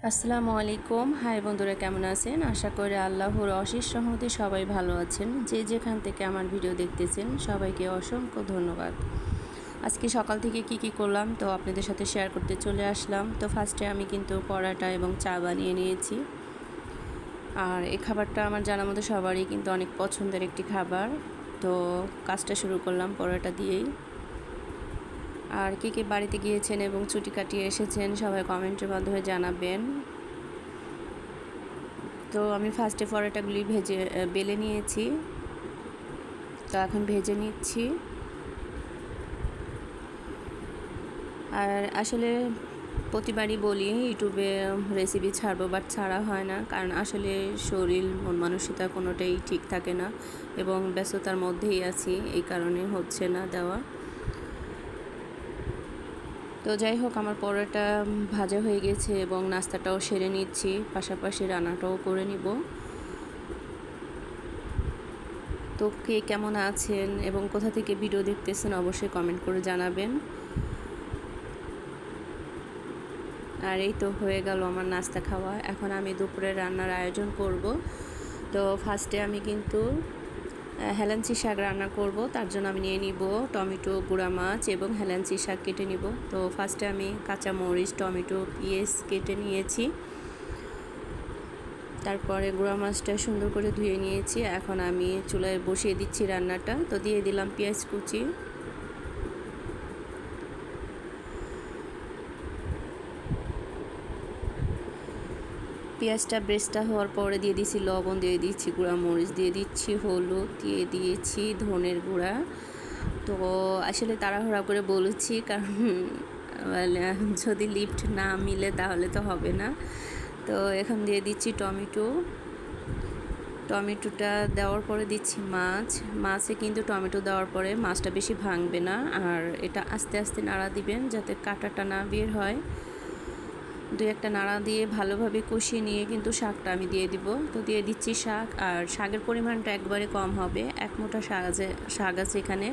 আসসালামু আলাইকুম। হাই বন্ধুরা, কেমন আছেন? আশা করি আল্লাহর অশেষ রহমতে সবাই ভালো আছেন। যে যেখান থেকে আমার ভিডিও দেখতেছেন সবাইকে অসংখ্য ধন্যবাদ। আজকে সকাল থেকে কি করলাম তো আপনাদের সাথে শেয়ার করতে চলে আসলাম। তো ফার্স্টে আমি কিন্তু পরোটা এবং চা বানিয়ে নিয়েছি। আর এই খাবারটা আমার জানার মতো সবারই কিন্তু অনেক পছন্দের একটি খাবার। তো কাজটা শুরু করলাম পরোটা দিয়েই। আর কে বাড়িতে গিয়েছেন এবং ছুটি কাটিয়ে এসেছেন সবাই কমেন্টের মাধ্যমে জানাবেন। তো আমি ফার্স্টে পরোটাগুলি বেলে নিয়েছি। তো এখন ভেজে নিচ্ছি। আর আসলে প্রতিবারই বলি ইউটিউবে রেসিপি ছাড়বো, বাট ছাড়া হয় না, কারণ আসলে শরীর মন মানসিকতা কোনোটাই ঠিক থাকে না এবং ব্যস্ততার মধ্যেই আছি, এই কারণে হচ্ছে না দেওয়া। তো যাই হোক, আমার পরোটা ভাজা হয়ে গেছে এবং নাস্তাটাও সেরে নিচ্ছি, পাশাপাশি রান্নাটাও করে নিব। তো কে কেমন আছেন এবং কোথা থেকে ভিডিও দেখতেছেন অবশ্যই কমেন্ট করে জানাবেন। আর এই তো হয়ে গেল আমার নাস্তা খাওয়া। এখন আমি দুপুরে রান্নার আয়োজন করব। তো ফার্স্টে আমি কিন্তু হেলাঞ্চি শাক রান্না করব। তার জন্য আমি নিয়ে নিব টমেটো, গুঁড়া মাছ এবং হেলাঞ্চি শাক কেটে নিব। তো ফার্স্টে আমি কাঁচা মরিচ, টমেটো, পেঁয়াজ কেটে নিয়েছি। তারপরে গুঁড়া মাছটা সুন্দর করে ধুয়ে নিয়েছি। এখন আমি চুলায় বসিয়ে দিচ্ছি রান্নাটা। তো দিয়ে দিলাম পেঁয়াজ কুচি। পেঁয়াজটা ব্রেস্তা হওয়ার পরে দিয়ে দিচ্ছি লবণ, দিয়ে দিচ্ছি গুঁড়া মরিচ, দিয়ে দিচ্ছি হলুদ, দিয়ে দিয়েছি ধনের গুঁড়া। তো আসলে তাড়াহুড়া করে বলেছি, কারণ যদি লিফট না মিলে তাহলে তো হবে না। তো এখন দিয়ে দিচ্ছি টমেটোটা দেওয়ার পরে দিচ্ছি মাছে কিন্তু টমেটো দেওয়ার পরে মাছটা বেশি ভাঙবে না, আর এটা আস্তে আস্তে নাড়া দিবেন যাতে কাঁটাটা না বের হয়। দুই একটা নাড়া দিয়ে ভালোভাবে কষিয়ে নিয়ে কিন্তু শাকটা আমি দিয়ে দিব। তো দিয়ে দিচ্ছি শাক, আর শাকের পরিমাণটা একবারে কম হবে, এক মুঠা শাক আছে এখানে।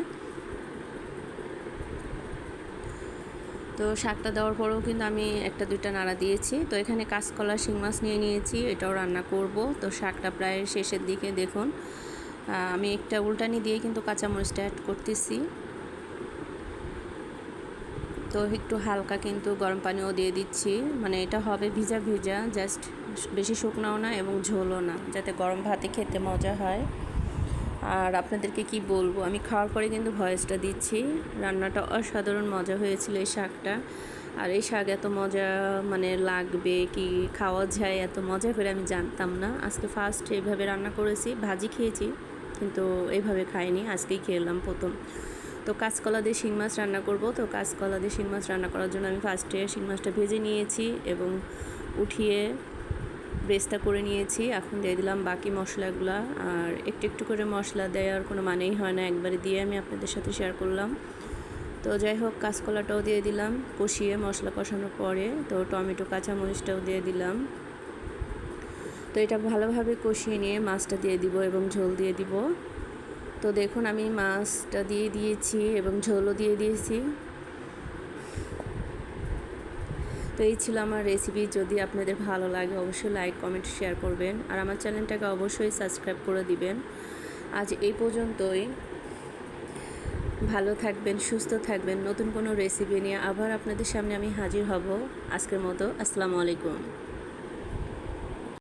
তো শাকটা দেওয়ার পরেও কিন্তু আমি একটা দুইটা নাড়া দিয়েছি। তো এখানে কাঁচকলা শিং মাছ নিয়ে নিয়েছি, এটাও রান্না করব। তো শাকটা প্রায় শেষের দিকে দেখুন আমি একটা উল্টানি দিয়ে কিন্তু কাঁচামরিচটা অ্যাড করতেছি। তো একটু হালকা কিন্তু গরম পানিও দিয়ে দিচ্ছি, মানে এটা হবে ভিজা ভিজা, জাস্ট বেশি শুকনাও না এবং ঝোলও না, যাতে গরম ভাতে খেতে মজা হয়। আর আপনাদেরকে কি বলবো, আমি খাওয়ার পরে কিন্তু ভয়েসটা দিচ্ছি। রান্নাটা অসাধারণ মজা হয়েছিল এই শাকটা। আর এই শাক এত মজা মানে লাগবে কি খাওয়া যায় এত মজা করে আমি জানতাম না। আজকে ফার্স্ট এইভাবে রান্না করেছি, ভাজি খেয়েছি কিন্তু এইভাবে খাইনি, আজকেই খেলাম প্রথম। তো কাঁচকলা দিয়ে শিং মাছ রান্না করব। তো কাঁচকলা দিয়ে শিং মাছ রান্না করার জন্য আমি ফার্স্টে শিং মাছটা ভেজে নিয়েছি এবং উঠিয়ে ব্রেস্তা করে নিয়েছি। এখন দিয়ে দিলাম বাকি মশলাগুলা। আর একটু একটু করে মশলা দেওয়ার কোনো মানেই হয় না, একবারে দিয়ে আমি আপনাদের সাথে শেয়ার করলাম। তো যাই হোক, কাঁচকলাটাও দিয়ে দিলাম কষিয়ে, মশলা কষানোর পরে। তো টমেটো, কাঁচামরিচটাও দিয়ে দিলাম। তো এটা ভালোভাবে কষিয়ে নিয়ে মাছটা দিয়ে দিব এবং ঝোল দিয়ে দিব। তো দেখুন আমি মাছটা দিয়ে দিয়েছি এবং ঝোলও দিয়ে দিয়েছি। তো এই ছিল আমার রেসিপি। যদি আপনাদের ভালো লাগে অবশ্যই লাইক, কমেন্ট, শেয়ার করবেন, আর আমার চ্যানেলটাকে অবশ্যই সাবস্ক্রাইব করে দিবেন। আজ এই পর্যন্তই। ভালো থাকবেন, সুস্থ থাকবেন। নতুন কোনো রেসিপি নিয়ে আবার আপনাদের সামনে আমি হাজির হব। আজকের মতো আসসালামু আলাইকুম।